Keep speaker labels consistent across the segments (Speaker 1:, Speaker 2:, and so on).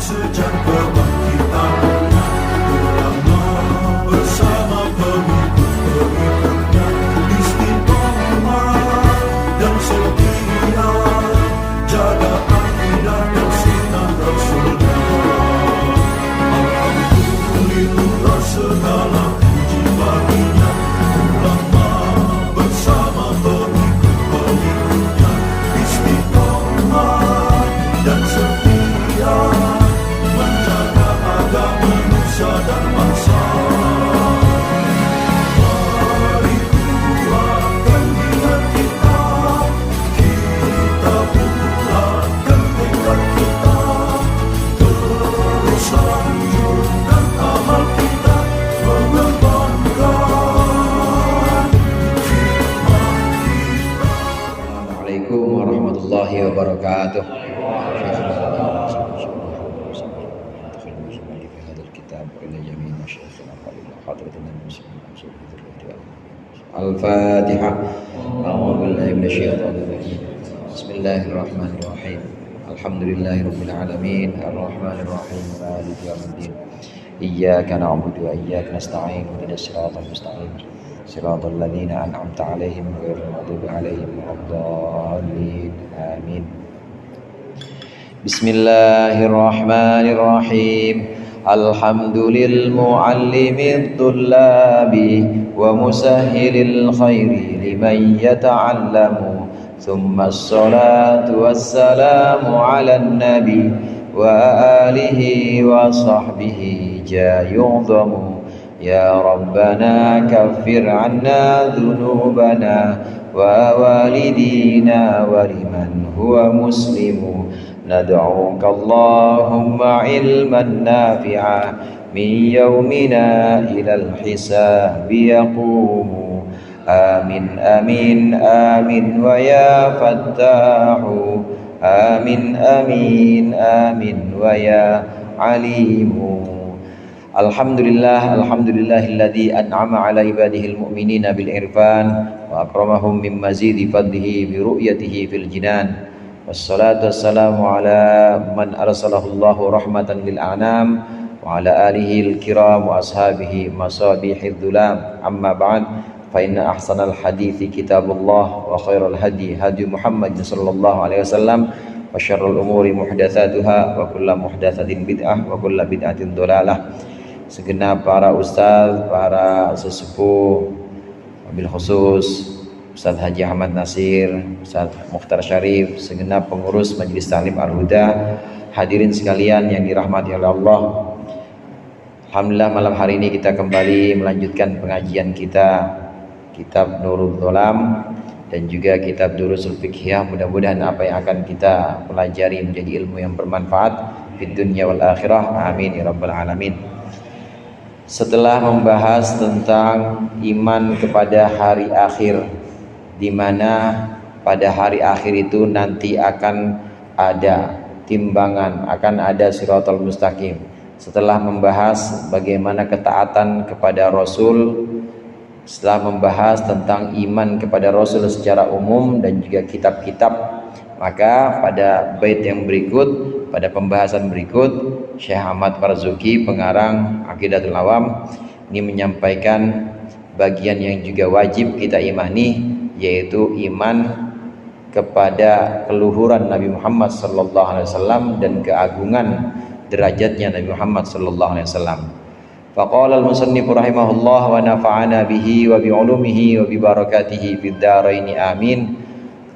Speaker 1: sejak kebangkitan ulama bersama pengikut-pengikutnya istiqomah dan setia jaga akidah dan sunnah Rasulullah. Alhamdulillah segala puji baginya ulama bersama pengikut-pengikutnya istiqomah dan setia menjaga agama nusa dan bangsa. Mari kuatkan niat kita, kita bulatkan tekad kita, terus lanjutkan amal kita, mengembangkan hikmah kita.
Speaker 2: Assalamualaikum warahmatullahi wabarakatuh. Al-Fatihah. A'udzu billahi minasyaitonir rajim. Bismillahirrahmanirrahim. Alhamdulillahirabbil alamin, arrahmanir rahim, maliki yaumiddin. Iyyaka na'budu wa iyyaka nasta'in, ihdinas siratal mustaqim. Siratal ladzina an'amta 'alaihim ghairil maghdubi 'alaihim waladdallin. Amin. Bismillahirrahmanirrahim. Alhamdulil muallimid tullabi wa musahhilil khairi liman yata'allamu. Thumma as-salatu wassalamu 'alan nabi wa alihi wa sahbihi jayu'dhamu. Ya Rabbana kaffir 'anna dhunubana wa walidina wa liman huwa muslimu. Nad'uka Allahumma ilman nafi'a min yawmina ilal hisabi yaqumu. Amin amin amin wa ya fattahu. Amin amin amin wa ya alimu. Alhamdulillah, alhamdulillahilladzi an'ama ala ibadihil mu'minina bil irfan wa akramahum min mazidi fadlihi bi ru'yatihi fil jinan. Wassalatu wassalamu ala man arsalahullahu rahmatan lil anam wa ala alihi al-kiram wa ashabihi masabihid dhulam. Amma ba'd, fa inna ahsanal hadithi kitabullah wa khairal hadi hadi Muhammad sallallahu alaihi wasallam wa syarrul umuri muhdatsatuha wa kullu muhdatsatin bid'ah wa kullu bid'atin dhalalah. Segenap para ustaz, para sesepuh, wabil khusus Ustaz Haji Ahmad Nasir, Ustaz Mukhtar Syarif, segenap pengurus Majelis Ta'lim Al-Huda, hadirin sekalian yang dirahmati oleh Allah. Alhamdulillah malam hari ini kita kembali melanjutkan pengajian kita Kitab Nurul Dholam dan juga Kitab Durusul Fiqhiyah. Mudah-mudahan apa yang akan kita pelajari menjadi ilmu yang bermanfaat di dunia wal akhirah. Amin ya rabbal alamin. Setelah membahas tentang iman kepada hari akhir, di mana pada hari akhir itu nanti akan ada timbangan, akan ada siratal mustaqim. Setelah membahas bagaimana ketaatan kepada Rasul, setelah membahas tentang iman kepada Rasul secara umum dan juga kitab-kitab, maka pada bait yang berikut, pada pembahasan berikut, Syekh Ahmad Marzuki, pengarang Aqidatul Awam, ini menyampaikan bagian yang juga wajib kita imani, yaitu iman kepada keluhuran Nabi Muhammad sallallahu alaihi wasallam dan keagungan derajatnya Nabi Muhammad sallallahu alaihi wasallam. Faqala al-musannif rahimahullah wa nafa'ana bihi wa bi ulumihi wa bi barakatihi fid dharain amin.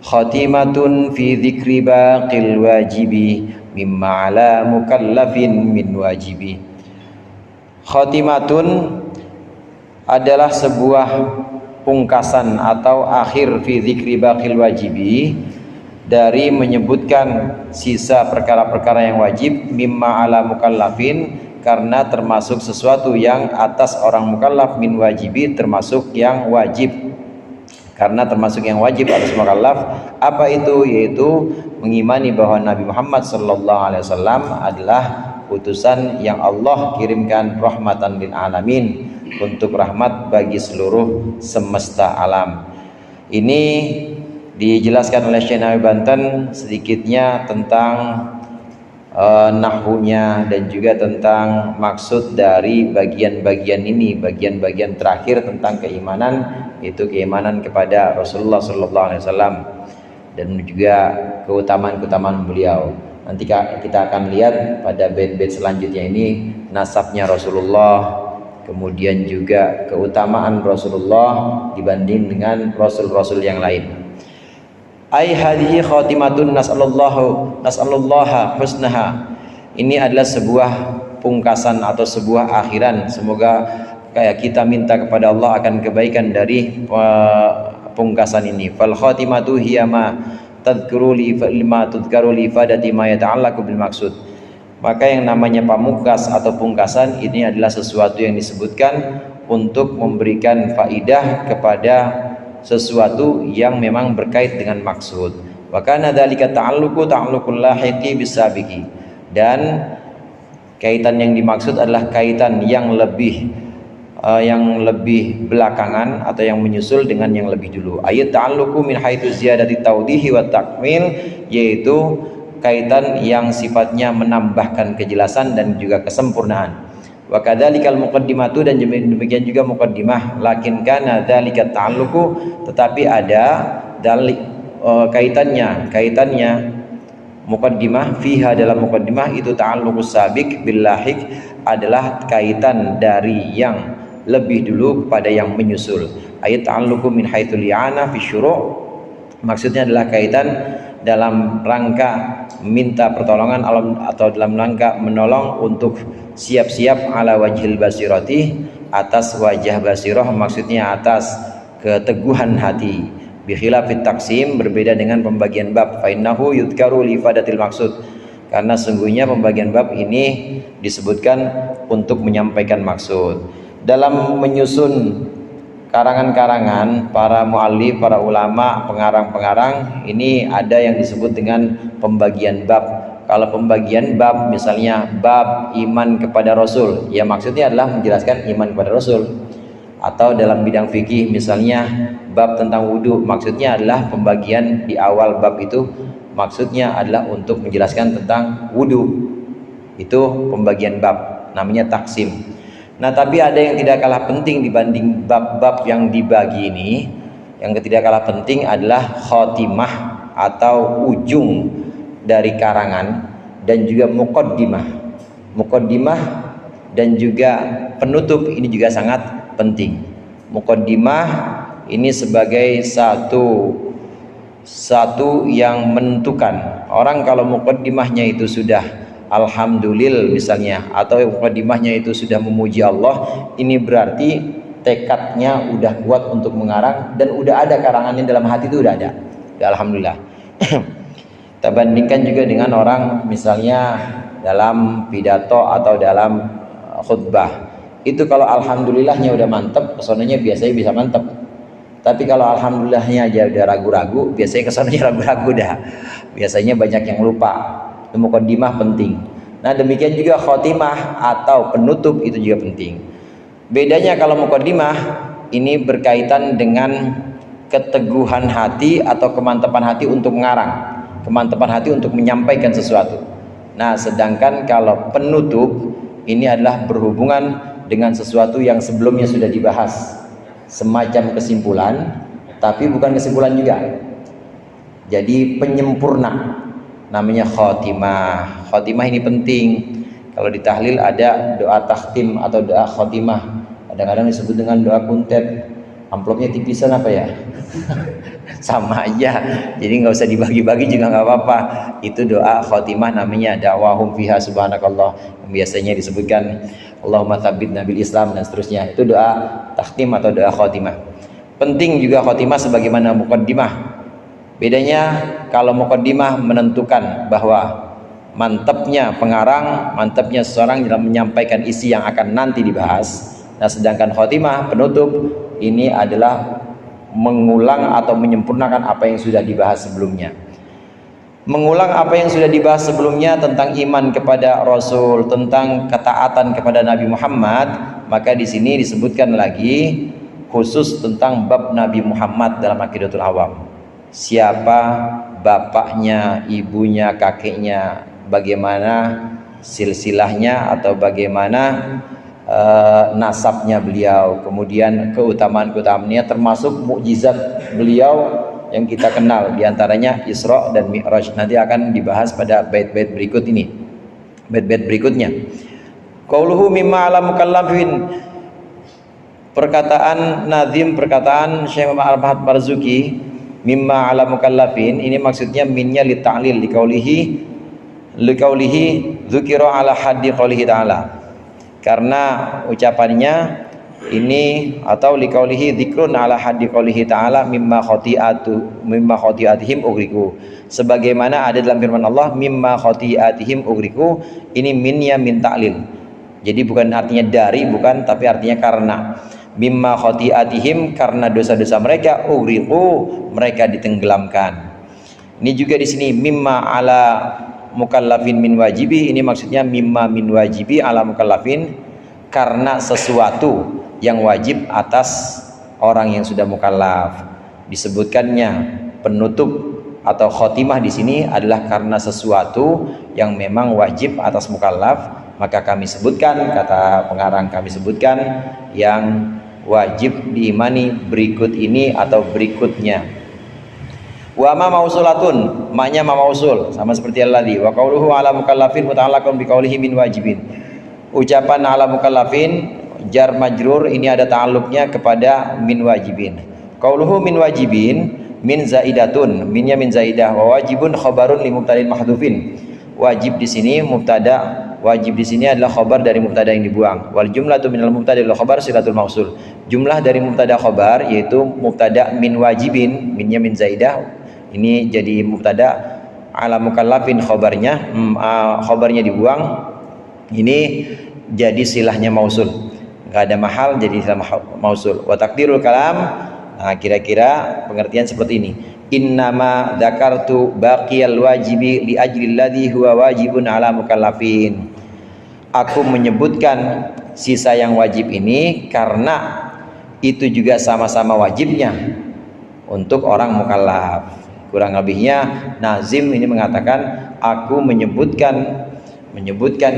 Speaker 2: Khatimatun fi dzikri baqil wajibi mimma ala mukallafin min wajibi. Khatimatun adalah sebuah pungkasan atau akhir fi dzikri baqil wajibi, dari menyebutkan sisa perkara-perkara yang wajib, mimma ala mukallafin, karena termasuk sesuatu yang atas orang mukallaf, min wajibi, termasuk yang wajib, karena termasuk yang wajib atas mukallaf. Apa itu? Yaitu mengimani bahwa Nabi Muhammad sallallahu alaihi wasallam adalah utusan yang Allah kirimkan rahmatan lil alamin, untuk rahmat bagi seluruh semesta alam. Ini dijelaskan oleh Syekh Nawawi Banten sedikitnya tentang nahwunya dan juga tentang maksud dari bagian-bagian ini, bagian-bagian terakhir tentang keimanan, itu keimanan kepada Rasulullah sallallahu alaihi wasallam dan juga keutamaan-keutamaan beliau. Nanti kita akan lihat pada bait-bait selanjutnya ini nasabnya Rasulullah, kemudian juga keutamaan Rasulullah dibanding dengan rasul-rasul yang lain. Ai hadhihi khatimatun nas'alullaha husnaha. Ini adalah sebuah pungkasan atau sebuah akhiran. Semoga kayak kita minta kepada Allah akan kebaikan dari pungkasan ini. Fal khatimatu hiya ma tadhkuru li lima tudhkaru li ifadati ma yata'allaqu bil maksud. Maka yang namanya pamungkas atau pungkasan ini adalah sesuatu yang disebutkan untuk memberikan faidah kepada sesuatu yang memang berkait dengan maksud. Wa kana dzalika ta'alluqul lahiqi bisabiqi. Dan kaitan yang dimaksud adalah kaitan yang lebih belakangan atau yang menyusul dengan yang lebih dulu. Ayat ta'alluqu min haitsu ziyadati tawdihi wa takmil, yaitu kaitan yang sifatnya menambahkan kejelasan dan juga kesempurnaan. Wa kadzalikal muqaddimatu, dan demikian juga muqaddimah, lakin kana dzalika ta'alluqu, tetapi ada kaitannya muqaddimah fiha, dalam muqaddimah itu ta'alluqus sabiq bil lahiq, adalah kaitan dari yang lebih dulu kepada yang menyusul. Ayat ta'alluqu min haitsul li'ana fi syuru', maksudnya adalah kaitan dalam rangka minta pertolongan atau dalam rangka menolong untuk siap-siap ala wajhil basirati, atas wajah basirah, maksudnya atas keteguhan hati. Bi khilafit taqsim, berbeda dengan pembagian bab. Fa innahu yudhkaru li ifadatil maksud, karena sungguhnya pembagian bab ini disebutkan untuk menyampaikan maksud. Dalam menyusun karangan-karangan para muallif, para ulama, pengarang-pengarang, ini ada yang disebut dengan pembagian bab. Kalau pembagian bab, misalnya bab iman kepada Rasul, ya maksudnya adalah menjelaskan iman kepada Rasul. Atau dalam bidang fikih misalnya bab tentang wudhu, maksudnya adalah pembagian di awal bab itu maksudnya adalah untuk menjelaskan tentang wudhu. Itu pembagian bab, namanya taksim. Nah, tapi ada yang tidak kalah penting dibanding bab-bab yang dibagi ini. Yang tidak kalah penting adalah khotimah atau ujung dari karangan, dan juga muqaddimah. Muqaddimah dan juga penutup ini juga sangat penting. Muqaddimah ini sebagai satu yang menentukan. Orang kalau muqaddimahnya itu sudah alhamdulillah misalnya, atau muqaddimahnya itu sudah memuji Allah, ini berarti tekadnya udah kuat untuk mengarang, dan udah ada karangannya dalam hati, itu udah ada. Alhamdulillah. Kita bandingkan juga dengan orang misalnya dalam pidato atau dalam khutbah, itu kalau alhamdulillahnya udah mantep, kesonanya biasanya bisa mantep. Tapi kalau alhamdulillahnya aja udah ragu-ragu, biasanya kesonanya ragu-ragu dah. Biasanya banyak yang lupa. Muqaddimah penting. Nah, demikian juga khotimah atau penutup itu juga penting. Bedanya kalau muqaddimah ini berkaitan dengan keteguhan hati atau kemantapan hati untuk mengarang, kemantapan hati untuk menyampaikan sesuatu. Nah, sedangkan kalau penutup ini adalah berhubungan dengan sesuatu yang sebelumnya sudah dibahas, semacam kesimpulan, tapi bukan kesimpulan juga. Jadi penyempurna, namanya khotimah. Khotimah ini penting. Kalau di tahlil ada doa takhtim atau doa khotimah. Kadang-kadang disebut dengan doa kuntet. Amplopnya tipisan apa ya? Sama aja. Jadi nggak usah dibagi-bagi juga nggak apa-apa. Itu doa khotimah, namanya da'wahum fiha subhanakallah. Biasanya disebutkan Allahumma tsabbitna bil Islam dan seterusnya. Itu doa takhtim atau doa khotimah. Penting juga khotimah sebagaimana muqaddimah. Bedanya kalau muqaddimah menentukan bahwa mantapnya pengarang, mantapnya seseorang dalam menyampaikan isi yang akan nanti dibahas. Nah, sedangkan khotimah, penutup, ini adalah mengulang atau menyempurnakan apa yang sudah dibahas sebelumnya. Mengulang apa yang sudah dibahas sebelumnya tentang iman kepada Rasul, tentang ketaatan kepada Nabi Muhammad, maka di sini disebutkan lagi khusus tentang bab Nabi Muhammad dalam Aqidatul Awam. Siapa bapaknya, ibunya, kakeknya bagaimana silsilahnya atau bagaimana nasabnya beliau, kemudian keutamaan-keutamaannya, termasuk mukjizat beliau yang kita kenal, diantaranya Isra dan Mi'raj. Nanti akan dibahas pada bait-bait berikut ini, bait-bait berikutnya. Qauluhu mimma ala mukallafin, perkataan nazim, perkataan Syekh Muhammad Al-Bahad Marzuki, mimma ala mukallafin, ini maksudnya minnya li ta'lil liqaulihi dzukira ala haddi qaulihi ta'ala, karena ucapannya ini, atau liqaulihi dzikrun ala haddi qaulihi ta'ala mimma khati'atihim ugriku, sebagaimana ada dalam firman Allah mimma khati'atihim ugriku. Ini minnya min ta'lil, jadi bukan artinya dari, bukan, tapi artinya karena. Mimma khati'atihim, karena dosa-dosa mereka, ugriku, mereka ditenggelamkan. Ini juga di sini mimma ala mukallafin min wajibi, ini maksudnya mimma min wajibi ala mukallafin, karena sesuatu yang wajib atas orang yang sudah mukallaf. Disebutkannya penutup atau khotimah di sini adalah karena sesuatu yang memang wajib atas mukallaf, maka kami sebutkan, kata pengarang, kami sebutkan yang wajib diimani berikut ini atau berikutnya. Wa ma mausulatun, maknya ma mausul, sama seperti alladzi. Wa qauluhu ala mukallafin muta'allaqun bi qaulihi min wajibin. Ucapan ala mukallafin jar majrur ini ada ta'alluqnya kepada min wajibin. Qauluhu min wajibin, min zaidatun, minnya min zaidah, wa wajibun khabarun li mubtada'in mahdhufin. Wajib di sini mubtada, wajib di sini adalah khabar dari mubtada yang dibuang. Wal jumlatu minal mubtada wal khabar silatul mausul. Jumlah dari mubtada khabar yaitu mubtada min wajibin, minnya min zaidah, ini jadi mubtada, ala mukallafin khabarnya, khabarnya dibuang, ini jadi silahnya mausul, nggak ada mahal, jadi silah mausul. Wa takdirul kalam, nah kira-kira pengertian seperti ini. Innama dzakartu baqiyal wajibi li ajli alladhi huwa wajibun ala mukallafin. Aku menyebutkan sisa yang wajib ini karena itu juga sama-sama wajibnya untuk orang mukallaf. Kurang lebihnya nazim ini mengatakan aku menyebutkan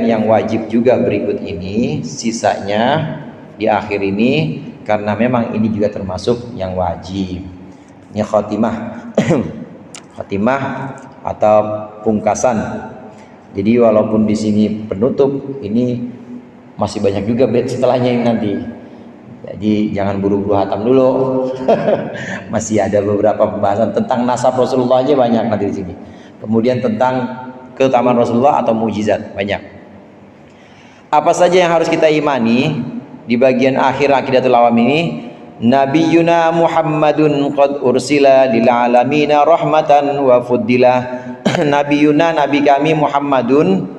Speaker 2: yang wajib juga berikut ini, sisanya di akhir ini, karena memang ini juga termasuk yang wajib. Ini khotimah khotimah atau pungkasan. Jadi walaupun di sini penutup, ini masih banyak juga bait setelahnya ini nanti. Jadi jangan buru-buru hatam dulu. Masih ada beberapa pembahasan tentang nasab Rasulullah aja banyak nanti di sini. Kemudian tentang keutamaan Rasulullah atau mukjizat banyak. Apa saja yang harus kita imani di bagian akhir Aqidatul Awam ini? Nabiyuna Muhammadun qad ursila lil alamina rahmatan wa fuddila. Nabiyuna, nabi kami Muhammadun,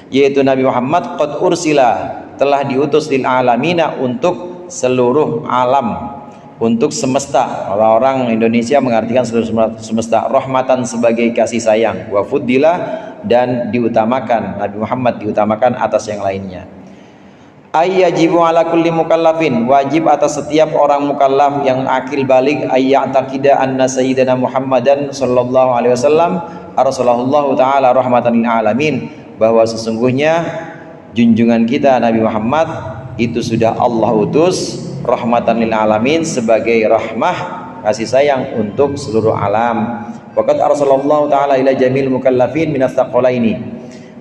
Speaker 2: yaitu Nabi Muhammad, qad ursila, telah diutus lil alamina, untuk seluruh alam, untuk semesta. Orang-orang Indonesia mengartikan seluruh semesta. Rahmatan sebagai kasih sayang, wa fuddila, dan diutamakan, Nabi Muhammad diutamakan atas yang lainnya. Ayyajibu ala kulli mukallafin, wajib atas setiap orang mukallaf yang akil balik, ayya'taqida anna sayyidana Muhammadan sallallahu alaihi wasallam arsalallahu ta'ala rahmatan lil alamin, bahwa sesungguhnya junjungan kita Nabi Muhammad itu sudah Allah utus rahmatan lil alamin, sebagai rahmah kasih sayang untuk seluruh alam. Waqad arsalallahu ta'ala ila jamil mukallafin minas tsaqalaini,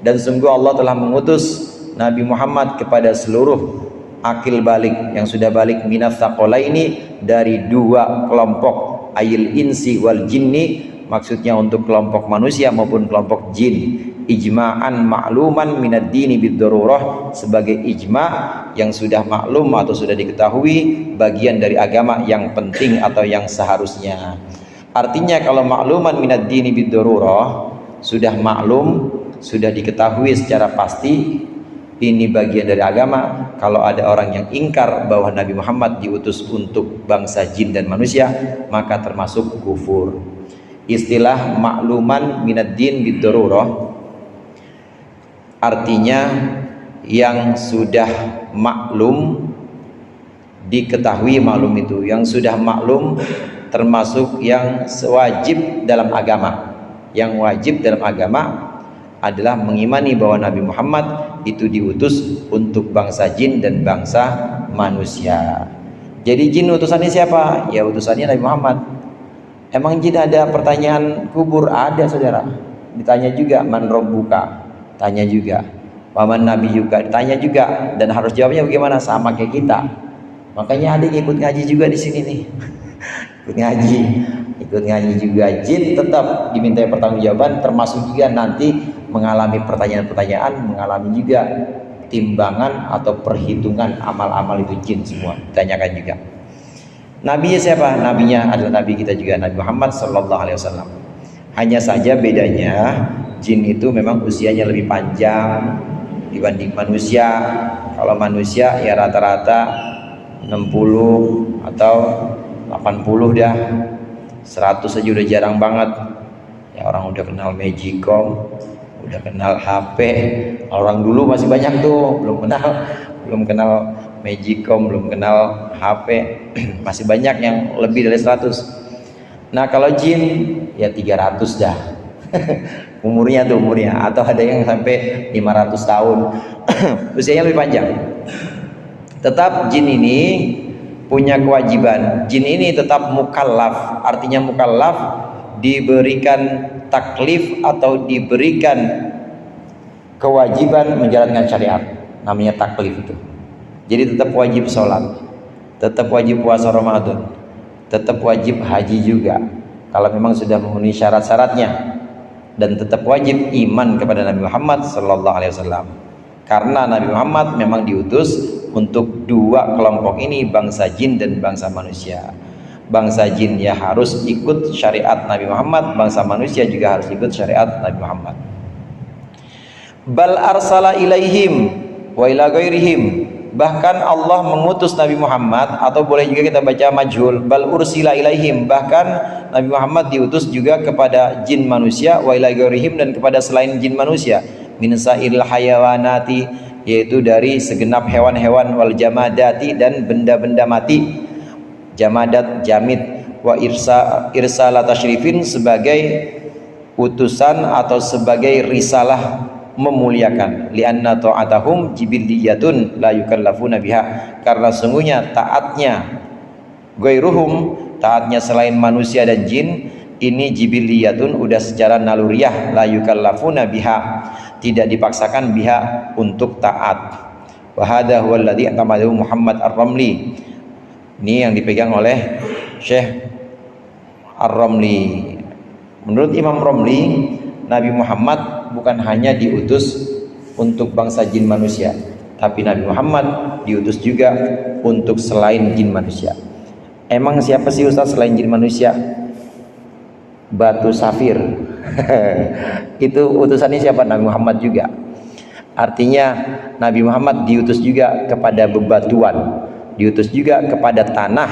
Speaker 2: dan sungguh Allah telah mengutus Nabi Muhammad kepada seluruh akil balik yang sudah balik, minas tsaqalaini, dari dua kelompok, ayil insi wal jinni, maksudnya untuk kelompok manusia maupun kelompok jin. Ijma'an ma'luman minad dini bid-darurah, sebagai ijma' yang sudah maklum atau sudah diketahui, bagian dari agama yang penting atau yang seharusnya. Artinya kalau ma'luman minad dini bid-darurah, sudah maklum, sudah diketahui secara pasti, ini bagian dari agama. Kalau ada orang yang ingkar bahwa Nabi Muhammad diutus untuk bangsa jin dan manusia, maka termasuk kufur. Istilah ma'luman minad din bid-darurah artinya yang sudah maklum, diketahui maklum itu, yang sudah maklum, termasuk yang wajib dalam agama. Yang wajib dalam agama adalah mengimani bahwa Nabi Muhammad itu diutus untuk bangsa jin dan bangsa manusia. Jadi jin utusannya siapa? Ya utusannya Nabi Muhammad. Emang jin ada pertanyaan kubur? Ada, saudara. Ditanya juga, man rabbuka? Tanya juga. Waman nabi juga ditanya juga, dan harus jawabnya bagaimana? Sama kayak kita. Makanya ada yang ikut ngaji juga di sini nih. ikut ngaji juga. Jin tetap diminta pertanggungjawaban, termasuk juga nanti mengalami pertanyaan-pertanyaan, mengalami juga timbangan atau perhitungan amal-amal itu jin semua ditanyakan juga. Nabinya siapa? Nabinya adalah nabi kita juga, Nabi Muhammad sallallahu alaihi wasallam. Hanya saja bedanya jin itu memang usianya lebih panjang dibanding manusia. Kalau manusia ya rata-rata 60 atau 80 dah. 100 saja udah jarang banget. Ya orang udah kenal Magicom, udah kenal HP. Orang dulu masih banyak tuh belum kenal Magicom, belum kenal HP. Masih banyak yang lebih dari 100. Nah, kalau jin ya 300 dah. umurnya atau ada yang sampai 500 tahun. Usianya lebih panjang. Tetap jin ini punya kewajiban. Jin ini tetap mukallaf. Artinya mukallaf diberikan taklif atau diberikan kewajiban menjalankan syariat. Namanya taklif itu. Jadi tetap wajib sholat, tetap wajib puasa Ramadan, tetap wajib haji juga kalau memang sudah memenuhi syarat-syaratnya, dan tetap wajib iman kepada Nabi Muhammad sallallahu alaihi wasallam. Karena Nabi Muhammad memang diutus untuk dua kelompok ini, bangsa jin dan bangsa manusia. Bangsa jin ya harus ikut syariat Nabi Muhammad, bangsa manusia juga harus ikut syariat Nabi Muhammad. Bal arsala ilaihim wa ila ghairihim. Bahkan Allah mengutus Nabi Muhammad, atau boleh juga kita baca majhul, bal ursila ilaihim. Bahkan Nabi Muhammad diutus juga kepada jin manusia, wa ila ghairihim, dan kepada selain jin manusia, min sa'il hayawanati, yaitu dari segenap hewan-hewan, wal jamadati, dan benda-benda mati, jamadat, jamid, wa irsala tasyrifin, sebagai utusan atau sebagai risalah memuliakan. Lianna ta'atahum jibiliyatun la yukallafuna biha. Karena sungguhnya taatnya ghairuhum, taatnya selain manusia dan jin, ini jibiliyatun, udah secara naluriah, la yukallafuna biha, tidak dipaksakan biha untuk taat. Wa hadha huwa alladhi atamadahu Muhammad Ar-Ramli. Ini yang dipegang oleh Syekh Ar-Ramli. Menurut Imam Ramli, Nabi Muhammad bukan hanya diutus untuk bangsa jin manusia, tapi Nabi Muhammad diutus juga untuk selain jin manusia. Emang siapa sih Ustaz selain jin manusia? Batu safir. Itu utusannya siapa? Nabi Muhammad juga. Artinya Nabi Muhammad diutus juga kepada bebatuan, diutus juga kepada tanah,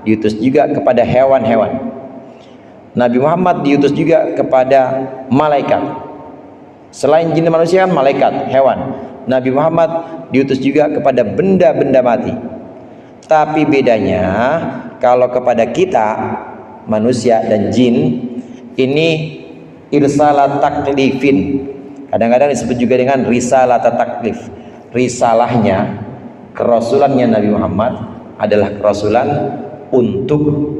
Speaker 2: diutus juga kepada hewan-hewan. Nabi Muhammad diutus juga kepada malaikat. Selain jin dan manusia kan malaikat, hewan. Nabi Muhammad diutus juga kepada benda-benda mati. Tapi bedanya, kalau kepada kita manusia dan jin, ini irsalat taklifin. Kadang-kadang disebut juga dengan risalat taklif. Risalahnya, kerasulannya Nabi Muhammad adalah kerasulan untuk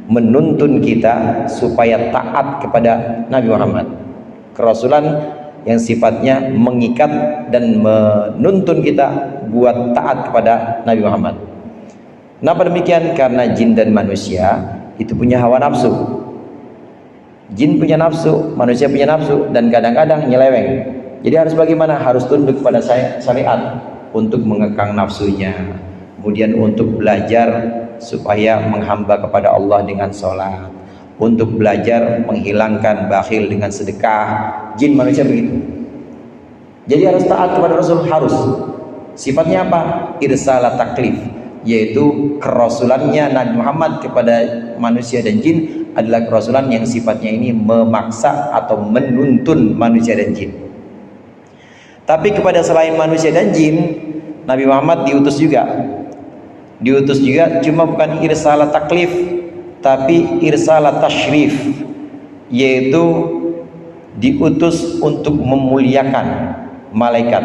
Speaker 2: menuntun kita supaya taat kepada Nabi Muhammad. Kerasulan yang sifatnya mengikat dan menuntun kita buat taat kepada Nabi Muhammad. Kenapa demikian? Karena jin dan manusia itu punya hawa nafsu. Jin punya nafsu, manusia punya nafsu, dan kadang-kadang nyeleweng. Jadi harus bagaimana? Harus tunduk kepada syariat untuk mengekang nafsunya. Kemudian untuk belajar supaya menghamba kepada Allah dengan sholat, untuk belajar menghilangkan bakhil dengan sedekah. Jin manusia begitu. Jadi harus taat kepada Rasul, harus. Sifatnya apa? Irsalat taklif, yaitu kerasulannya Nabi Muhammad kepada manusia dan jin adalah kerasulan yang sifatnya ini memaksa atau menuntun manusia dan jin. Tapi kepada selain manusia dan jin, Nabi Muhammad diutus juga. Diutus juga, cuma bukan irsalat taklif, tapi irsalat tasyrif, yaitu diutus untuk memuliakan malaikat,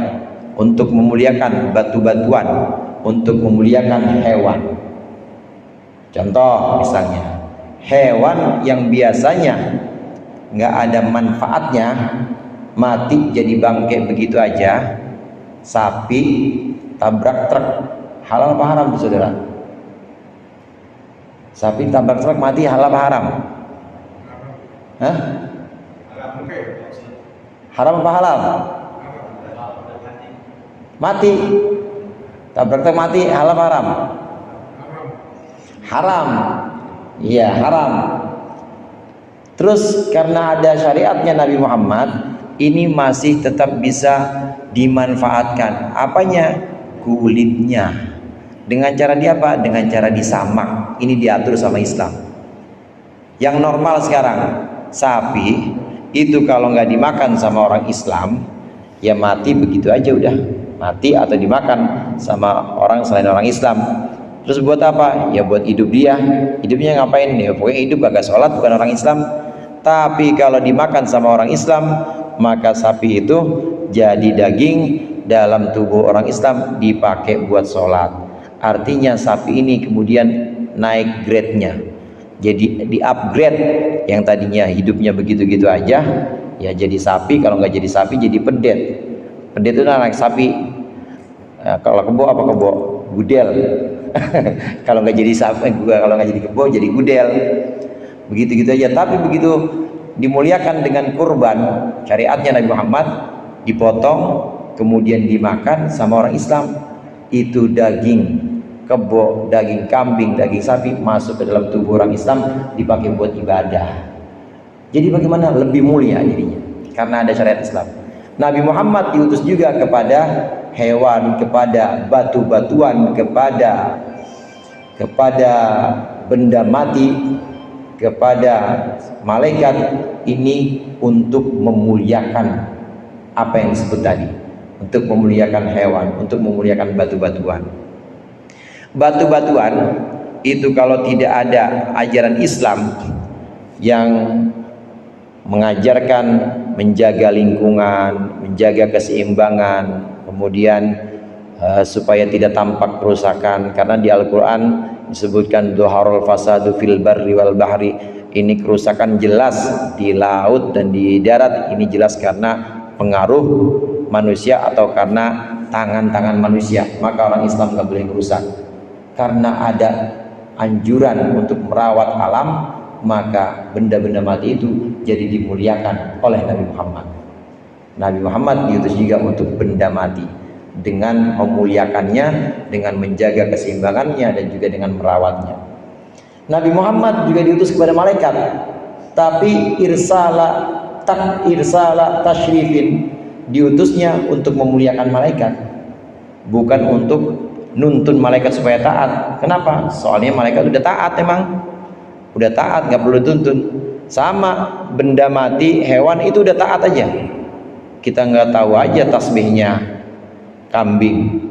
Speaker 2: untuk memuliakan batu-batuan, untuk memuliakan hewan. Contoh misalnya, hewan yang biasanya nggak ada manfaatnya, mati jadi bangkai begitu aja. Sapi tabrak truk, halal apa haram tuh saudara? Sapi tabrak truk mati, halal apa haram? Hah? Haram apa halal? Mati. Tabrak truk mati, halal apa haram? Haram. Iya, haram. Terus karena ada syariatnya Nabi Muhammad, ini masih tetap bisa dimanfaatkan. Apanya? Kulitnya. Dengan cara dia apa? Dengan cara disamak. Ini diatur sama Islam. Yang normal sekarang, sapi itu kalau nggak dimakan sama orang Islam, ya mati begitu aja udah. Mati atau dimakan sama orang selain orang Islam. Terus buat apa? Ya buat hidup dia. Hidupnya ngapain? Ya pokoknya hidup kagak sholat, bukan orang Islam. Tapi kalau dimakan sama orang Islam, maka sapi itu jadi daging dalam tubuh orang Islam, dipakai buat sholat. Artinya sapi ini kemudian naik grade-nya, jadi di upgrade. Yang tadinya hidupnya begitu-gitu aja, ya jadi sapi. Kalau nggak jadi sapi jadi pedet. Pedet itu anak sapi. Nah, kalau kebo apa kebo? Gudel. Kalau nggak jadi sapi, kalau nggak jadi kebo jadi gudel. Begitu-gitu aja. Tapi begitu dimuliakan dengan kurban, syariatnya Nabi Muhammad, dipotong kemudian dimakan sama orang Islam, itu daging kebo, daging kambing, daging sapi masuk ke dalam tubuh orang Islam, dipakai buat ibadah. Jadi bagaimana? Lebih mulia jadinya karena ada syariat Islam. Nabi Muhammad diutus juga kepada hewan, kepada batu-batuan, kepada benda mati, kepada malaikat, ini untuk memuliakan apa yang disebut tadi, untuk memuliakan hewan, untuk memuliakan batu-batuan. Batu-batuan itu kalau tidak ada ajaran Islam yang mengajarkan menjaga lingkungan, menjaga keseimbangan, kemudian supaya tidak tampak kerusakan, karena di Al-Quran disebutkan dhuharul fasadu fil barri wal bahri. Ini kerusakan jelas di laut dan di darat. Ini jelas karena pengaruh manusia atau karena tangan-tangan manusia. Maka orang Islam nggak boleh merusak. Karena ada anjuran untuk merawat alam, maka benda-benda mati itu jadi dimuliakan oleh Nabi Muhammad. Nabi Muhammad diutus juga untuk benda mati, dengan memuliakannya, dengan menjaga keseimbangannya, dan juga dengan merawatnya. Nabi Muhammad juga diutus kepada malaikat, tapi irsala tashrifin, diutusnya untuk memuliakan malaikat, bukan untuk nuntun malaikat supaya taat. Kenapa? Soalnya malaikat udah taat, emang udah taat, nggak perlu dituntun. Sama benda mati, hewan itu udah taat aja. Kita nggak tahu aja tasbihnya kambing,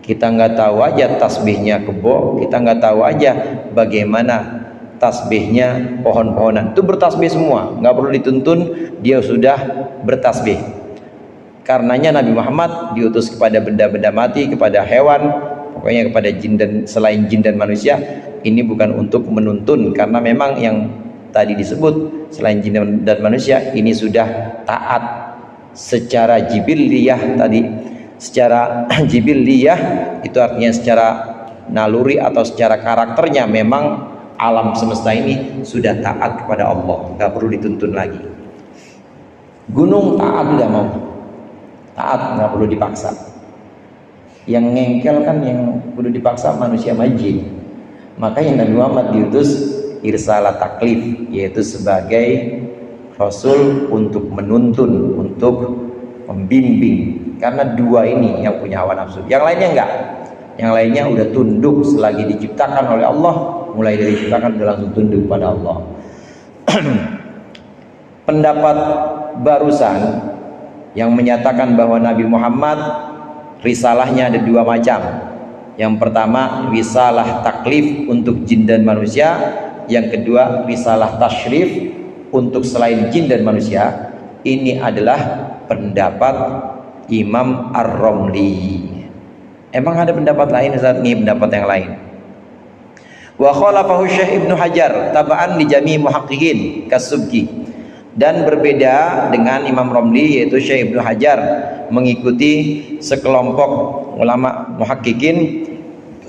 Speaker 2: kita nggak tahu aja tasbihnya kebo, kita nggak tahu aja bagaimana tasbihnya pohon-pohonan. Itu bertasbih semua, nggak perlu dituntun, dia sudah bertasbih. Karenanya Nabi Muhammad diutus kepada benda-benda mati, kepada hewan, pokoknya kepada jin dan selain jin dan manusia. Ini bukan untuk menuntun, karena memang yang tadi disebut selain jin dan manusia ini sudah taat secara jibiliyah tadi. Secara jibiliyah itu artinya secara naluri atau secara karakternya memang alam semesta ini sudah taat kepada Allah, nggak perlu dituntun lagi. Gunung taat, udah mau taat, nggak perlu dipaksa. Yang ngengkel kan yang perlu dipaksa manusia majin. Makanya Nabi Muhammad diutus irsalah taklif, yaitu sebagai Rasul untuk menuntun, untuk membimbing. Karena dua ini yang punya hawa nafsu, yang lainnya enggak. Yang lainnya udah tunduk selagi diciptakan oleh Allah, mulai dari diciptakan udah langsung tunduk pada Allah. Pendapat barusan yang menyatakan bahwa Nabi Muhammad risalahnya ada dua macam. Yang pertama risalah taklif untuk jin dan manusia, yang kedua risalah tasyrif untuk selain jin dan manusia. Ini adalah pendapat Imam Ar-Romli. Emang ada pendapat lain Ustaz? Ini pendapat yang lain. Wa khalafahu Syekh Ibnu Hajar taba'an li jami' muhaqqiqin kasubki. Dan berbeda dengan Imam Romli yaitu Syekh Ibnu Hajar mengikuti sekelompok ulama muhaqqiqin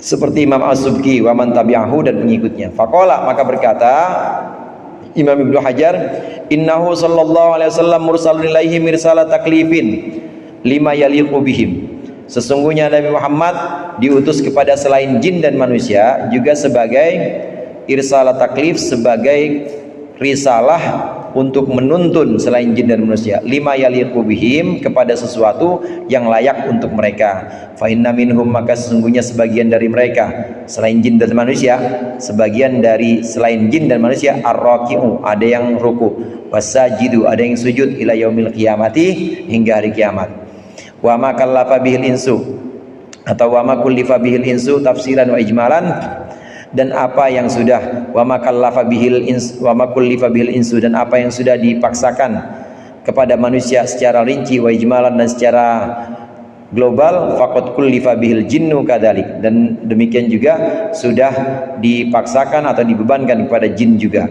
Speaker 2: seperti Imam As-Subki wa man tabi'ahu dan pengikutnya. Faqala, maka berkata Imam Ibnu Hajar, innahu sallallahu alaihi wasallam mursalun ilaihi mirsala taklifin lima yaliqu bihim. Sesungguhnya Nabi Muhammad diutus kepada selain jin dan manusia juga sebagai irsalah taklif, sebagai risalah untuk menuntun selain jin dan manusia, lima yaliqu bihim, kepada sesuatu yang layak untuk mereka. Fa inna minhum, maka sesungguhnya sebagian dari mereka selain jin dan manusia, sebagian dari selain jin dan manusia ar-raki'u, ada yang ruku, wasajidu, ada yang sujud, ila yaumil qiyamati, hingga hari kiamat. Wa ma kallafa bihil insu, atau wa ma kullifa bihil insu tafsiran wa ijmalan, dan apa yang sudah wa ma kallafa bihil insu wa ma kullifa bihil insu, dan apa yang sudah dipaksakan kepada manusia secara rinci, wa ijmalan, dan secara global, faqad kullifa bihil jinnu kadzalik, dan demikian juga sudah dipaksakan atau dibebankan kepada jin juga.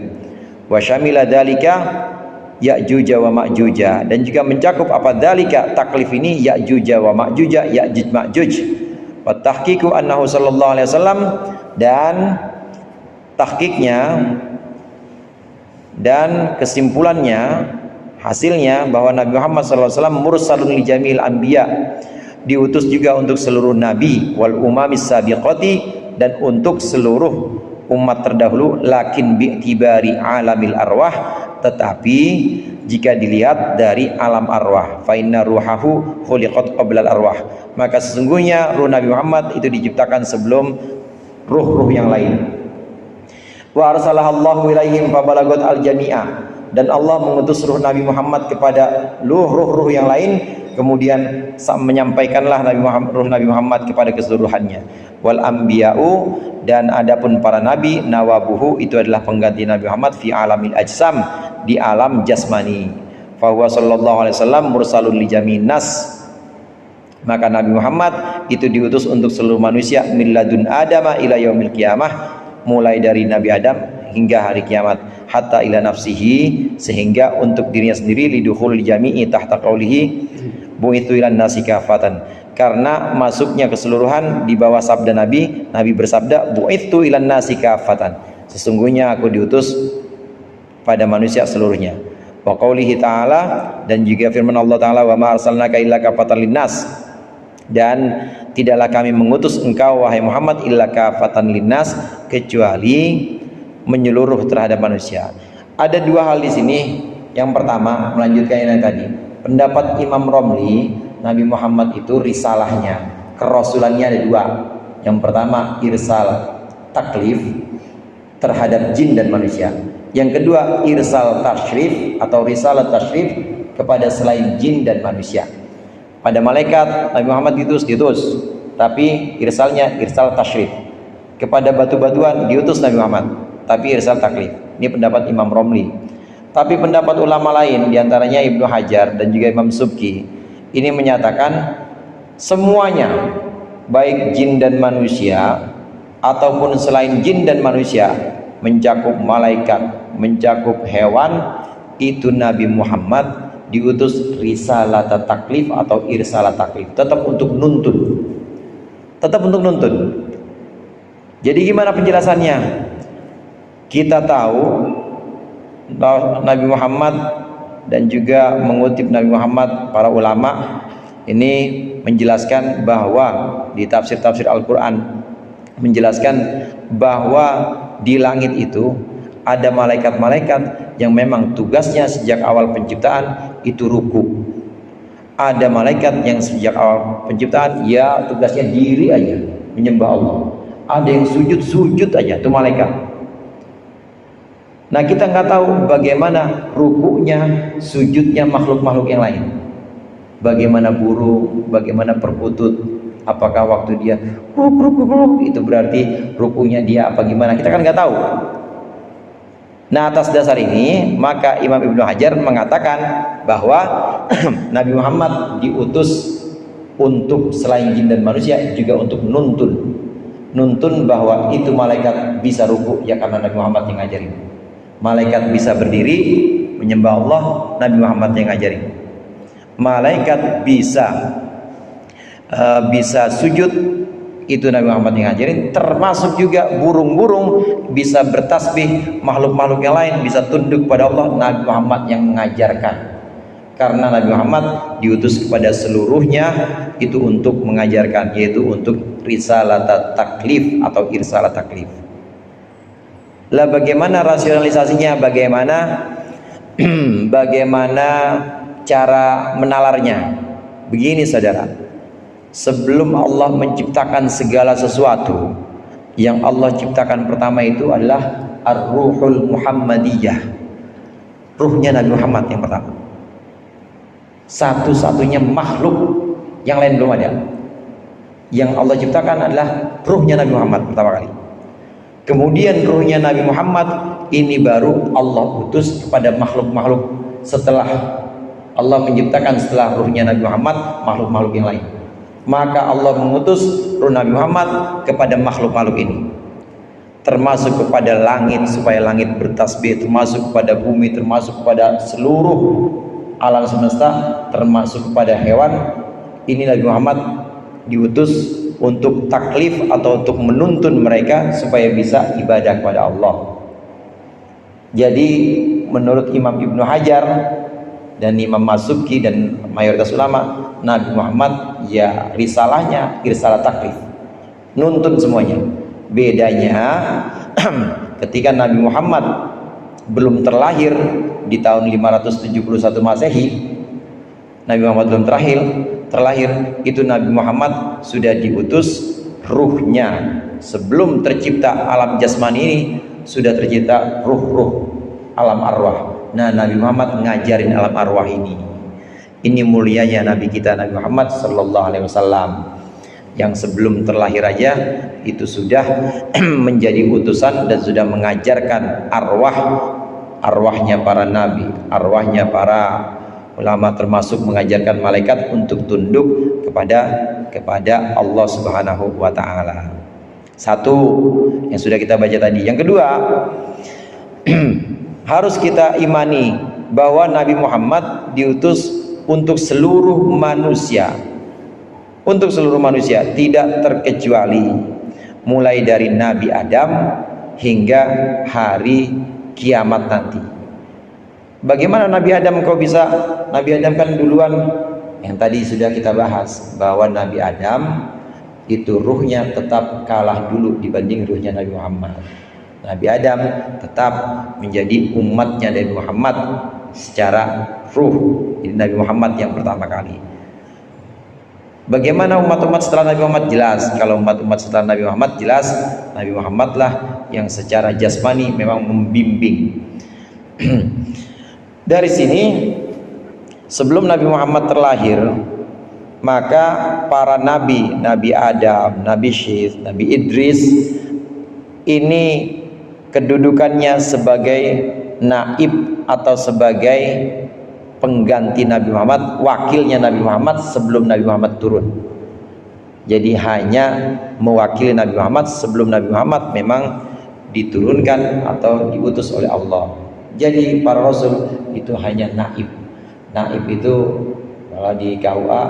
Speaker 2: Wa syamila dzalika Ya'juj wa Ma'juj, dan juga mencakup apa dzalika taklif ini, Ya'juj wa Ma'juj, Ya'juj Ma'juj. Wa tahqiqu annahu sallallahu alaihi wasallam, dan tahqiqnya dan kesimpulannya, hasilnya bahwa Nabi Muhammad sallallahu alaihi wasallam mursalun li jamil anbiya, diutus juga untuk seluruh nabi, wal umamis sabiqati, dan untuk seluruh umat terdahulu, lakin bi'tibari alamil arwah, tetapi jika dilihat dari alam arwah, fa inna ruhahu khuliqat qabla al-arwah, maka sesungguhnya ruh Nabi Muhammad itu diciptakan sebelum ruh-ruh yang lain. Wa arsalallahu ilaihim fabalagot al-jami'a, dan Allah mengutus ruh Nabi Muhammad kepada ruh-ruh yang lain, kemudian menyampaikanlah ruh Nabi Muhammad kepada keseluruhannya. Wal anbiya'u, dan adapun para nabi, nawabuhu, itu adalah pengganti Nabi Muhammad, fi alamil ajsam, di alam jasmani. Fa huwa sallallahu alaihi wasallam mursalun li jami'in nas, maka Nabi Muhammad itu diutus untuk seluruh manusia, min ladun adama ila yaumil qiyamah, mulai dari Nabi Adam hingga hari kiamat, hatta ila nafsihi, sehingga untuk dirinya sendiri, lidukhul jami'i tahta qaulihi bu'itsu ilan nasi kafatan, karena masuknya keseluruhan di bawah sabda Nabi. Nabi bersabda, bu'itsu ilan nasi kafatan, sesungguhnya aku diutus pada manusia seluruhnya. Wa qaulihi ta'ala, dan juga firman Allah Ta'ala, wa ma arsalnaka illa kafatan linnas, dan tidaklah kami mengutus engkau wahai Muhammad illa kafatan linnas, kecuali menyeluruh terhadap manusia. Ada dua hal di sini. Yang pertama, melanjutkan yang tadi, pendapat Imam Romli, Nabi Muhammad itu risalahnya, kerasulannya ada dua. Yang pertama irsal taklif terhadap jin dan manusia. Yang kedua irsal tashrif atau risalah tashrif kepada selain jin dan manusia. Pada malaikat Nabi Muhammad diutus, tapi irsalnya irsal tashrif. Kepada batu-batuan diutus Nabi Muhammad, tapi irsal taklif. Ini pendapat Imam Romli. Tapi pendapat ulama lain, diantaranya Ibnu Hajar dan juga Imam Subki, ini menyatakan semuanya, baik jin dan manusia ataupun selain jin dan manusia, mencakup malaikat, mencakup hewan, itu Nabi Muhammad diutus risalah taklif atau irsalah taklif, tetap untuk nuntun, tetap untuk nuntun. Jadi gimana penjelasannya? Kita tahu Nabi Muhammad, dan juga mengutip Nabi Muhammad, para ulama ini menjelaskan bahwa di tafsir-tafsir Al-Quran menjelaskan bahwa di langit itu ada malaikat-malaikat yang memang tugasnya sejak awal penciptaan itu ruku. Ada malaikat yang sejak awal penciptaan ya tugasnya diri aja menyembah Allah. Ada yang sujud aja, itu malaikat. Nah, kita nggak tahu bagaimana rukunya, sujudnya makhluk-makhluk yang lain. Bagaimana burung, bagaimana perkutut, apakah waktu dia ruk itu berarti rukunya dia apa gimana? Kita kan nggak tahu. Nah, atas dasar ini maka Imam Ibnu Hajar mengatakan bahwa Nabi Muhammad diutus untuk selain jin dan manusia juga untuk nuntun bahwa itu malaikat bisa rukuk ya karena Nabi Muhammad yang ngajarin. Malaikat bisa berdiri menyembah Allah, Nabi Muhammad yang ngajarin. Malaikat bisa sujud, itu Nabi Muhammad yang ngajarin. Termasuk juga burung-burung bisa bertasbih, makhluk-makhluk yang lain bisa tunduk pada Allah, Nabi Muhammad yang mengajarkan. Karena Nabi Muhammad diutus kepada seluruhnya itu untuk mengajarkan, yaitu untuk risalah taklif atau irsalah taklif. Lah bagaimana rasionalisasinya? Bagaimana cara menalarnya? Begini saudara, sebelum Allah menciptakan segala sesuatu, yang Allah ciptakan pertama itu adalah Ar-Ruhul Muhammadiyah, ruhnya Nabi Muhammad yang pertama. Satu-satunya makhluk, yang lain belum ada. Yang Allah ciptakan adalah ruhnya Nabi Muhammad pertama kali. Kemudian ruhnya Nabi Muhammad ini baru Allah utus kepada makhluk-makhluk setelah Allah menciptakan, setelah ruhnya Nabi Muhammad makhluk-makhluk yang lain. Maka Allah mengutus ruh Nabi Muhammad kepada makhluk-makhluk ini, termasuk kepada langit supaya langit bertasbih, termasuk kepada bumi, termasuk kepada seluruh alam semesta, termasuk kepada hewan. Ini Nabi Muhammad diutus untuk taklif atau untuk menuntun mereka supaya bisa ibadah kepada Allah. Jadi menurut Imam Ibnu Hajar dan Imam Masuki dan mayoritas ulama, Nabi Muhammad ya risalahnya risalah taklif, nuntun semuanya. Bedanya ketika Nabi Muhammad belum terlahir di tahun 571 Masehi, Nabi Muhammad belum terlahir, itu Nabi Muhammad sudah diutus ruhnya. Sebelum tercipta alam jasmani ini sudah tercipta ruh-ruh alam arwah. Nah, Nabi Muhammad ngajarin alam arwah ini. Ini mulianya Nabi kita Nabi Muhammad sallallahu alaihi wasallam, yang sebelum terlahir aja itu sudah menjadi utusan dan sudah mengajarkan arwahnya para nabi, arwahnya para ulama, termasuk mengajarkan malaikat untuk tunduk kepada Allah Subhanahu wa taala. Satu yang sudah kita baca tadi. Yang kedua, harus kita imani bahwa Nabi Muhammad diutus untuk seluruh manusia. Untuk seluruh manusia, tidak terkecuali, mulai dari Nabi Adam hingga hari kiamat nanti. Bagaimana Nabi Adam kok bisa? Nabi Adam kan duluan, yang tadi sudah kita bahas bahwa Nabi Adam itu ruhnya tetap kalah dulu dibanding ruhnya Nabi Muhammad. Nabi Adam tetap menjadi umatnya Nabi Muhammad secara ruh. Ini Nabi Muhammad yang pertama kali. Bagaimana umat-umat setelah Nabi Muhammad? Jelas, kalau umat-umat setelah Nabi Muhammad jelas Nabi Muhammad lah yang secara jasmani memang membimbing. Dari sini, sebelum Nabi Muhammad terlahir, maka para nabi, Nabi Adam, Nabi Syith, Nabi Idris, ini kedudukannya sebagai naib atau sebagai pengganti Nabi Muhammad, wakilnya Nabi Muhammad sebelum Nabi Muhammad turun. Jadi hanya mewakili Nabi Muhammad sebelum Nabi Muhammad memang diturunkan atau diutus oleh Allah. Jadi para rasul itu hanya naib. Naib itu kalau di KUA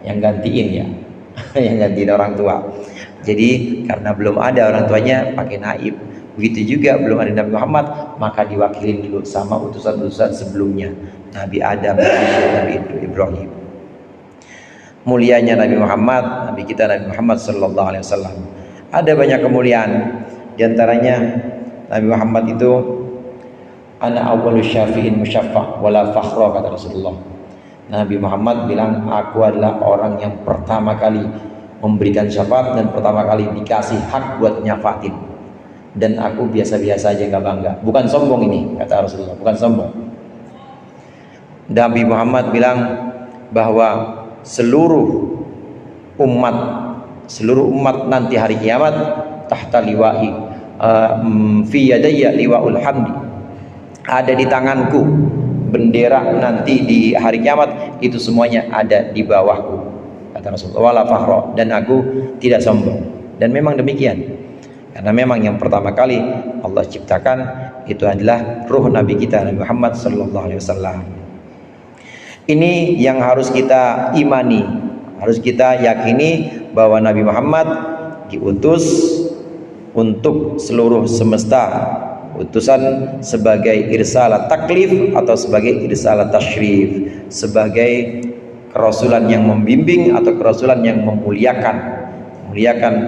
Speaker 2: yang gantiin ya, yang gantiin orang tua. Jadi karena belum ada orang tuanya pakai naib. Begitu juga belum ada Nabi Muhammad, maka diwakilin dulu sama utusan-utusan sebelumnya, Nabi Adam, Nabi Ibrahim. Mulianya Nabi Muhammad, Nabi kita Nabi Muhammad sallallahu alaihi wasallam. Ada banyak kemuliaan. Di antaranya Nabi Muhammad itu ana awwalu syafi'in musyaffa' wala fakhra, kata Rasulullah. Nabi Muhammad bilang, aku adalah orang yang pertama kali memberikan syafaat dan pertama kali dikasih hak buat nyafatin. Dan aku biasa-biasa aja, gak bangga. Bukan sombong ini, kata Rasulullah, bukan sombong. Nabi Muhammad bilang bahwa seluruh umat nanti hari kiamat tahta liwa'i fi yadayya liwa'ul hamdi, ada di tanganku, bendera nanti di hari kiamat itu semuanya ada di bawahku, kata Rasulullah, wala fakhra, dan aku tidak sombong. Dan memang demikian, karena memang yang pertama kali Allah ciptakan itu adalah ruh Nabi kita, Nabi Muhammad sallallahu alaihi wasallam. Ini yang harus kita imani, harus kita yakini bahwa Nabi Muhammad diutus untuk seluruh semesta, utusan sebagai irsalat taklif atau sebagai irsalat tasyrif, sebagai kerasulan yang membimbing atau kerasulan yang memuliakan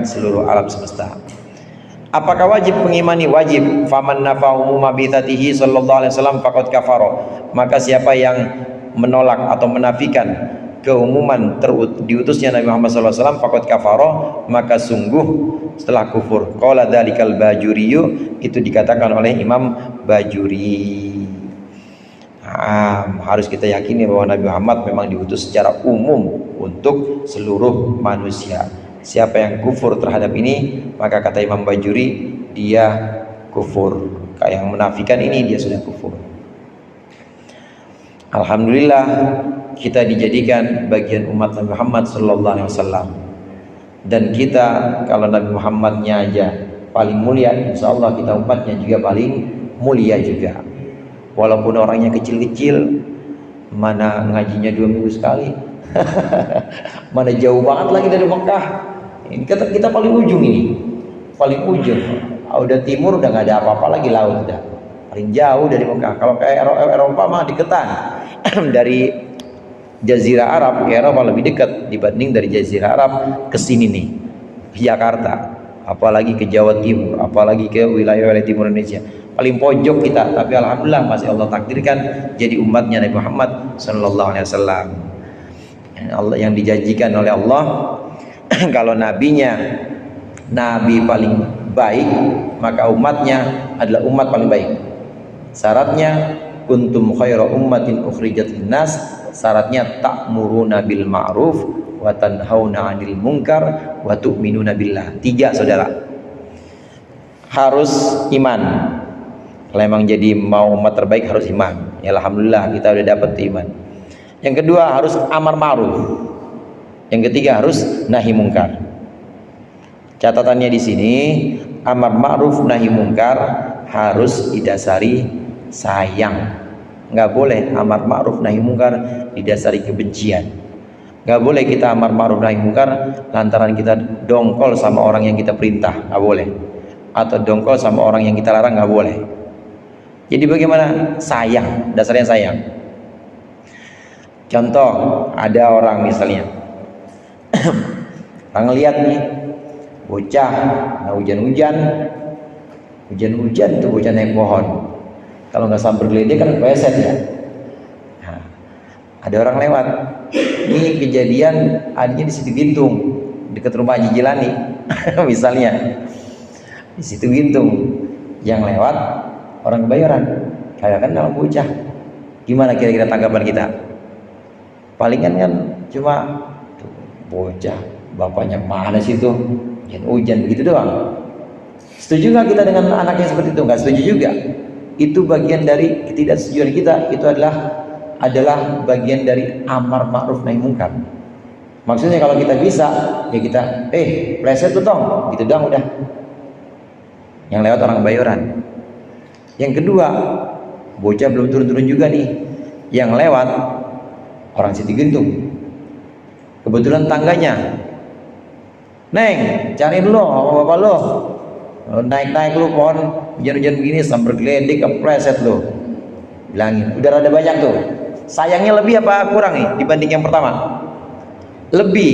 Speaker 2: seluruh alam semesta. Apakah wajib mengimani? Wajib. Faman nafa umuma bitsatihi sallallahu alaihi wasallam faqad kafara. Maka siapa yang menolak atau menafikan keumuman diutusnya Nabi Muhammad sallallahu alaihi wasallam faqad kafara, maka sungguh setelah kufur. Qala dzalikal Bajuriyu, itu dikatakan oleh Imam Bajuri. Harus kita yakini bahwa Nabi Muhammad memang diutus secara umum untuk seluruh manusia. Siapa yang kufur terhadap ini, maka kata Imam Bajuri, dia kufur. Kayak yang menafikan ini, dia sudah kufur. Alhamdulillah kita dijadikan bagian umat Nabi Muhammad sallallahu alaihi wasallam. Dan kita kalau Nabi Muhammadnya aja paling mulia, insya Allah kita umatnya juga paling mulia juga. Walaupun orangnya kecil-kecil, mana ngajinya 2 minggu sekali, mana jauh banget lagi dari Mekah. Ini kita paling ujung ini, paling ujung. Udah timur udah nggak ada apa-apa lagi, laut udah paling jauh dari Mekah. Kalau kayak Eropa mah deketan dari Jazirah Arab ke Eropa lebih dekat dibanding dari Jazirah Arab ke sini nih, Jakarta, apalagi ke Jawa Timur, apalagi ke wilayah-wilayah timur Indonesia. Paling pojok kita, tapi alhamdulillah masih Allah takdirkan jadi umatnya Nabi Muhammad sallallahu alaihi wasallam. Yang dijanjikan oleh Allah kalau nabinya nabi paling baik, maka umatnya adalah umat paling baik. Syaratnya kuntum khaira ummatin ukhrijat linnas, syaratnya ta'muruna bil ma'ruf wa tanhauna 'anil munkar wa tu'minuna billah. 3 saudara. Harus iman. Kalau emang jadi mau umat terbaik harus iman. Ya alhamdulillah kita udah dapat iman. Yang kedua harus amar ma'ruf. Yang ketiga harus nahi mungkar. Catatannya di sini, amar ma'ruf nahi mungkar harus didasari sayang. Nggak boleh amar ma'ruf nahi mungkar didasari kebencian. Nggak boleh kita amar ma'ruf nahi mungkar lantaran kita dongkol sama orang yang kita perintah, nggak boleh. Atau dongkol sama orang yang kita larang, nggak boleh. Jadi bagaimana? Sayang, dasarnya sayang. Contoh, ada orang misalnya orang lihat nih bocah, nah hujan-hujan tuh bocah naik pohon. Kalau nggak sambar geledek kan peset ya. Nah, ada orang lewat. Ini kejadian adanya di Situ Gintung, dekat rumah Haji Jilani, misalnya di Situ Gintung. Yang lewat orang Kebayoran, kayak kan nama bocah. Gimana kira-kira tanggapan kita? Palingan kan cuma tuh, bocah, bapaknya mana sih tuh? Hujan begitu doang. Setuju nggak kita dengan anak yang seperti itu? Nggak setuju juga. Itu bagian dari ketidaksetujuan kita. Itu adalah bagian dari amar ma'ruf nahi mungkar. Maksudnya kalau kita bisa, ya kita pleset tuh tong, gitu doang udah. Yang lewat orang Kebayoran. Yang kedua, bocah belum turun-turun juga nih. Yang lewat orang Situ Gintung. Kebetulan tangganya, Neng, cari dulu sama bapak lo. Naik-naik lu pohon hujan-hujan begini sambar geledek kepleset lo. Bilangin, udah rada banyak tuh. Sayangnya lebih apa kurang nih dibanding yang pertama? Lebih,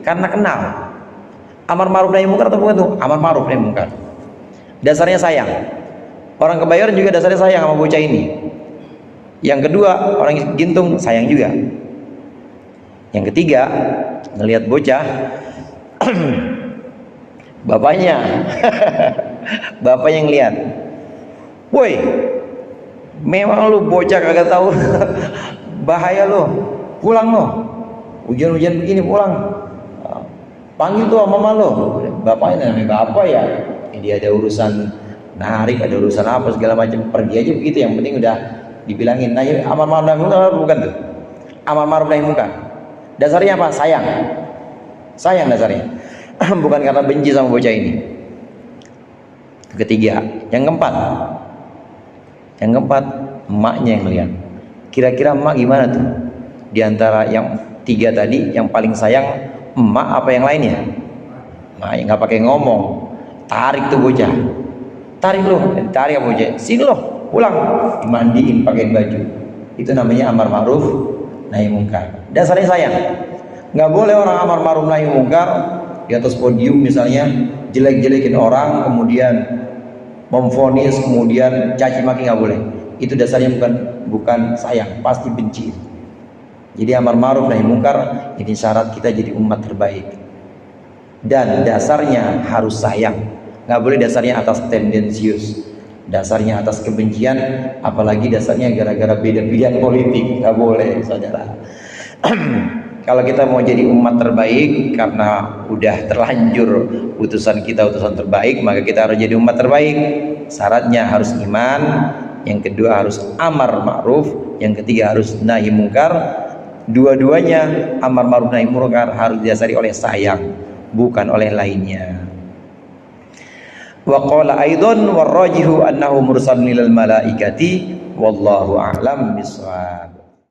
Speaker 2: karena kenal. Amar ma'ruf nahi mungkar atau bukan tuh? Amar ma'ruf nahi mungkar. Dasarnya sayang. Orang Kebayoran juga dasarnya sayang sama bocah ini. Yang kedua, orang Gintung sayang juga. Yang ketiga, ngelihat bocah bapaknya bapaknya yang lihat, woi, memang lu bocah kagak tahu bahaya lo, pulang lo, hujan-hujan begini pulang, panggil tuh mama lo. Bapaknya namanya bapak ya, dia ada urusan narik, ada urusan apa segala macam, pergi aja begitu. Yang penting udah dibilangin. Nah, amar ma'ruf nahi munkar bukan tuh. Amar ma'ruf nahi munkar dasarnya apa? Sayang dasarnya. Bukan karena benci sama bocah ini. Ketiga, yang keempat, emaknya yang lihat. Kira-kira emak gimana tuh? Di antara yang tiga tadi, yang paling sayang emak apa yang lainnya? Emak yang nggak pakai ngomong, tarik tuh bocah, tarik ya bocah, sini loh, pulang, dimandiin, pakai baju. Itu namanya amar ma'ruf nahi munkar. Dasarnya sayang. Nggak boleh orang amar ma'ruf nahi munkar di atas podium misalnya jelek-jelekin orang, kemudian memvonis, kemudian caci maki, nggak boleh. Itu dasarnya bukan sayang, pasti benci. Jadi amar ma'ruf nahi munkar ini syarat kita jadi umat terbaik. Dan dasarnya harus sayang. Nggak boleh dasarnya atas tendensius, dasarnya atas kebencian, apalagi dasarnya gara-gara beda pilihan politik. Nggak boleh, saudara. Kalau kita mau jadi umat terbaik, karena udah terlanjur utusan kita utusan terbaik, maka kita harus jadi umat terbaik. Syaratnya harus iman, yang kedua harus amar ma'ruf, yang ketiga harus nahi munkar. Dua-duanya amar ma'ruf nahi munkar harus didasari oleh sayang, bukan oleh lainnya. Wa qala aidan warrajihu annahu mursalun lil malaikati wallahu a'lam bishawab.